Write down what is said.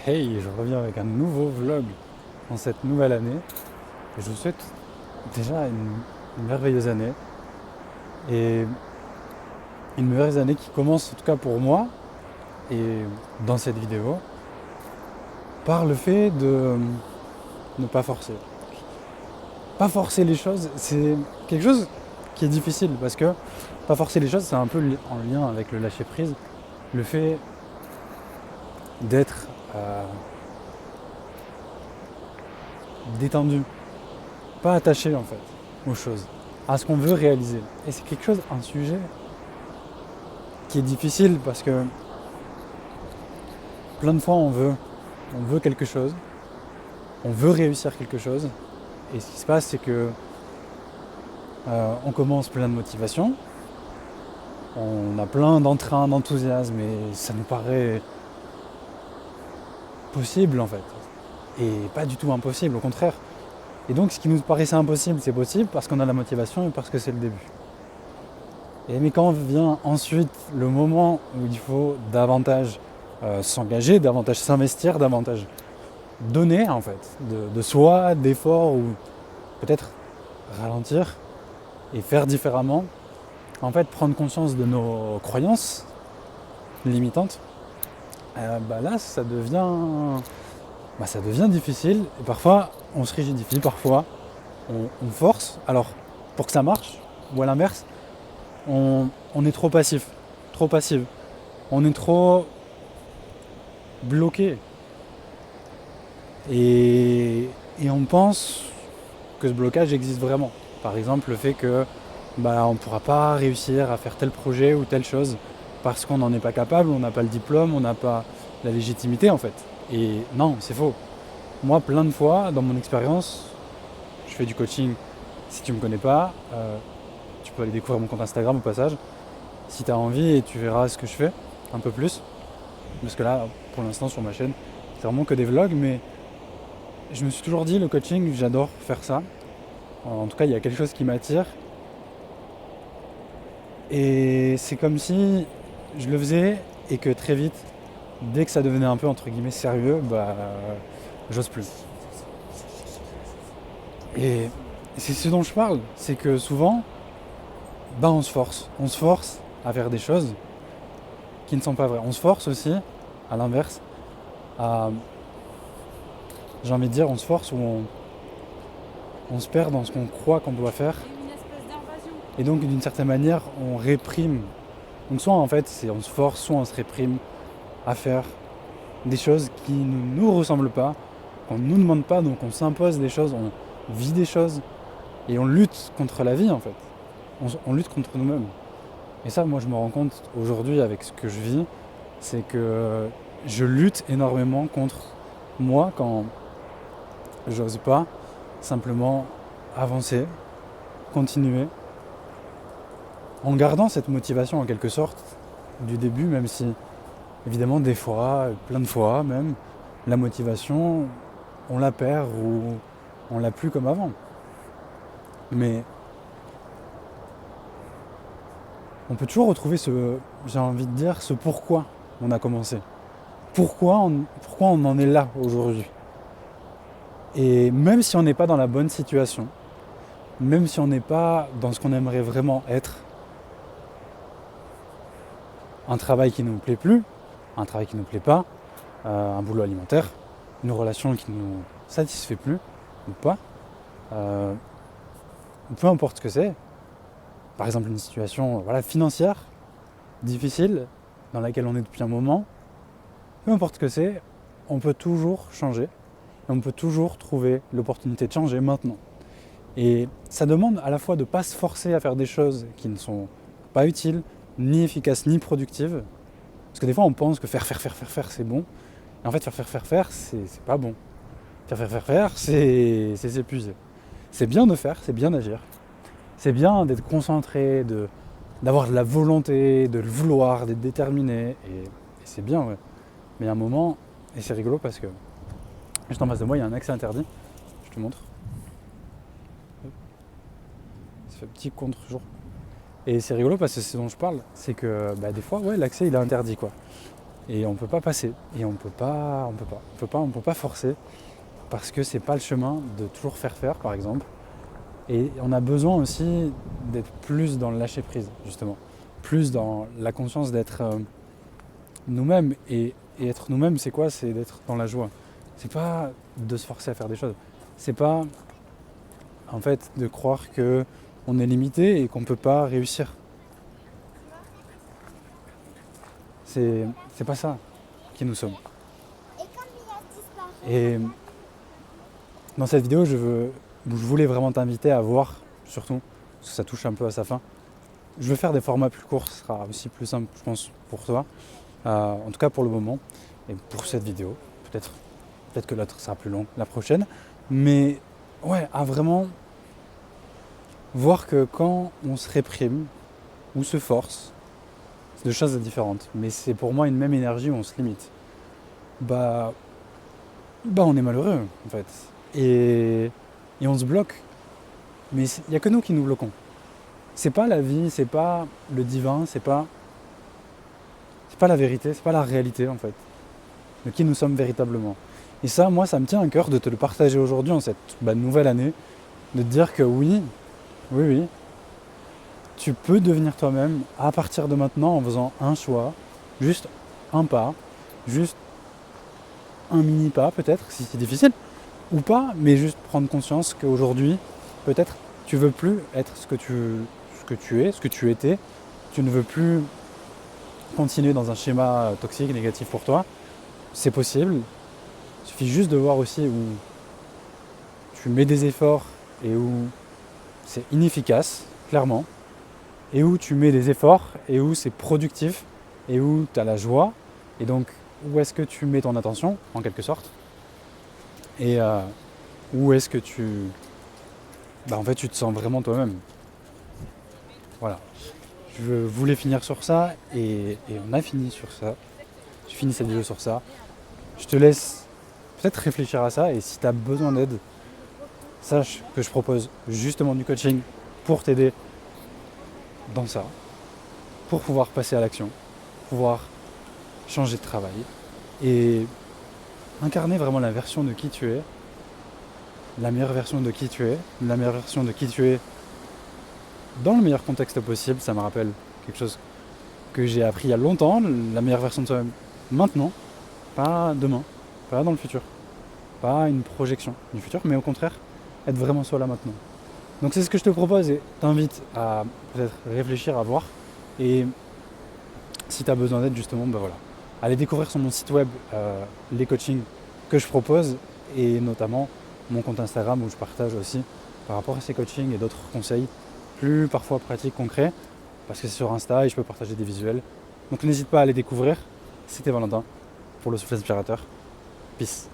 Hey, je reviens avec un nouveau vlog en cette nouvelle année. Et je vous souhaite déjà une merveilleuse année. Et une merveilleuse année qui commence, en tout cas pour moi, et dans cette vidéo, par le fait de ne pas forcer. Pas forcer les choses, c'est quelque chose qui est difficile parce que pas forcer les choses, c'est un peu en lien avec le lâcher prise. Le fait d'être détendu, pas attaché en fait aux choses, à ce qu'on veut réaliser. Et c'est quelque chose, un sujet qui est difficile parce que plein de fois on veut quelque chose, on veut réussir quelque chose, et ce qui se passe c'est que on commence plein de motivation, on a plein d'entrain, d'enthousiasme, et ça nous paraît possible en fait, et pas du tout impossible, au contraire. Et donc ce qui nous paraissait impossible, c'est possible parce qu'on a la motivation et parce que c'est le début. Mais quand vient ensuite le moment où il faut davantage s'engager, davantage s'investir, davantage donner en fait, de soi, d'efforts, ou peut-être ralentir et faire différemment, en fait prendre conscience de nos croyances limitantes, là ça devient difficile, et parfois on se rigidifie, parfois on force, alors pour que ça marche, ou à l'inverse, on est trop passif, trop passive, on est trop bloqué, et on pense que ce blocage existe vraiment. Par exemple, le fait que on ne pourra pas réussir à faire tel projet ou telle chose parce qu'on n'en est pas capable, on n'a pas le diplôme, on n'a pas la légitimité en fait. Et non, c'est faux. Moi, plein de fois, dans mon expérience, je fais du coaching. Si tu ne me connais pas, tu peux aller découvrir mon compte Instagram au passage. Si tu as envie, et tu verras ce que je fais un peu plus. Parce que là, pour l'instant, sur ma chaîne, c'est vraiment que des vlogs, mais je me suis toujours dit, le coaching, j'adore faire ça. En tout cas, il y a quelque chose qui m'attire. Et c'est comme si je le faisais et que très vite, dès que ça devenait un peu entre guillemets sérieux, j'ose plus. Et c'est ce dont je parle, c'est que souvent, on se force. On se force à faire des choses qui ne sont pas vraies. On se force aussi, à l'inverse, à, j'ai envie de dire, on se force ou on se perd dans ce qu'on croit qu'on doit faire. Et donc, d'une certaine manière, on réprime. Donc, soit en fait, on se force, soit on se réprime à faire des choses qui ne nous ressemblent pas, qu'on ne nous demande pas, donc on s'impose des choses, on vit des choses, et on lutte contre la vie en fait. On lutte contre nous-mêmes. Et ça, moi, je me rends compte aujourd'hui avec ce que je vis, c'est que je lutte énormément contre moi quand j'ose pas simplement avancer, continuer, en gardant cette motivation en quelque sorte du début, même si évidemment des fois, plein de fois même, la motivation, on la perd ou on l'a plus comme avant. Mais on peut toujours retrouver j'ai envie de dire, ce pourquoi on a commencé. Pourquoi on en est là aujourd'hui. Et même si on n'est pas dans la bonne situation, même si on n'est pas dans ce qu'on aimerait vraiment être, un travail qui ne nous plaît plus, un travail qui ne nous plaît pas, un boulot alimentaire, une relation qui ne nous satisfait plus ou pas, peu importe ce que c'est, par exemple une situation financière difficile dans laquelle on est depuis un moment, peu importe ce que c'est, on peut toujours changer, et on peut toujours trouver l'opportunité de changer maintenant. Et ça demande à la fois de ne pas se forcer à faire des choses qui ne sont pas utiles, ni efficaces, ni productives, parce que des fois on pense que faire, c'est bon, et en fait faire, c'est pas bon. Faire, c'est s'épuiser. C'est bien de faire, c'est bien d'agir, c'est bien d'être concentré, d'avoir de la volonté, de le vouloir, d'être déterminé, et c'est bien, ouais. Mais il y a un moment, et c'est rigolo parce que juste en face de moi, il y a un accès interdit, je te montre. Ça fait petit contre-jour. Et c'est rigolo parce que c'est ce dont je parle, c'est que des fois, ouais, l'accès il est interdit quoi. Et on peut pas passer. Et on peut pas forcer parce que c'est pas le chemin de toujours faire par exemple. Et on a besoin aussi d'être plus dans le lâcher prise justement, plus dans la conscience d'être nous-mêmes. Et être nous-mêmes, c'est quoi? C'est d'être dans la joie. C'est pas de se forcer à faire des choses. C'est pas en fait de croire que on est limité et qu'on peut pas réussir. C'est pas ça qui nous sommes. Et dans cette vidéo, je voulais vraiment t'inviter à voir, surtout, parce que ça touche un peu à sa fin. Je veux faire des formats plus courts, ce sera aussi plus simple, je pense, pour toi. En tout cas pour le moment, et pour cette vidéo. Peut-être que l'autre sera plus long la prochaine. Mais ouais, à vraiment voir que quand on se réprime ou se force, c'est deux choses différentes. Mais c'est pour moi une même énergie où on se limite. Bah on est malheureux en fait. Et on se bloque. Mais il n'y a que nous qui nous bloquons. C'est pas la vie, c'est pas le divin, c'est pas la vérité, c'est pas la réalité en fait. De qui nous sommes véritablement. Et ça, moi, ça me tient à cœur de te le partager aujourd'hui en cette nouvelle année. De te dire que oui, tu peux devenir toi-même à partir de maintenant en faisant un choix, juste un pas, juste un mini pas peut-être, si c'est difficile, ou pas, mais juste prendre conscience qu'aujourd'hui, peut-être, tu veux plus être ce que tu es, ce que tu étais, tu ne veux plus continuer dans un schéma toxique, négatif pour toi, c'est possible. Il suffit juste de voir aussi où tu mets des efforts et où c'est inefficace, clairement, et où tu mets des efforts et où c'est productif et où tu as la joie, et donc où est-ce que tu mets ton attention, en quelque sorte, et où est-ce que en fait, tu te sens vraiment toi-même. Voilà. Je voulais finir sur ça et on a fini sur ça. Je finis cette vidéo sur ça. Je te laisse peut-être réfléchir à ça et si tu as besoin d'aide, sache que je propose justement du coaching pour t'aider dans ça, pour pouvoir passer à l'action, pouvoir changer de travail et incarner vraiment la version de qui tu es, la meilleure version de qui tu es, la meilleure version de qui tu es dans le meilleur contexte possible. Ça me rappelle quelque chose que j'ai appris il y a longtemps, la meilleure version de soi-même maintenant, pas demain, pas dans le futur, pas une projection du futur, mais au contraire, être vraiment soi là maintenant. Donc c'est ce que je te propose et t'invite à peut-être réfléchir, à voir. Et si tu as besoin d'aide justement, voilà. Allez découvrir sur mon site web les coachings que je propose et notamment mon compte Instagram où je partage aussi par rapport à ces coachings et d'autres conseils plus parfois pratiques, concrets, parce que c'est sur Insta et je peux partager des visuels. Donc n'hésite pas à les découvrir. C'était Valentin pour le souffle inspirateur. Peace.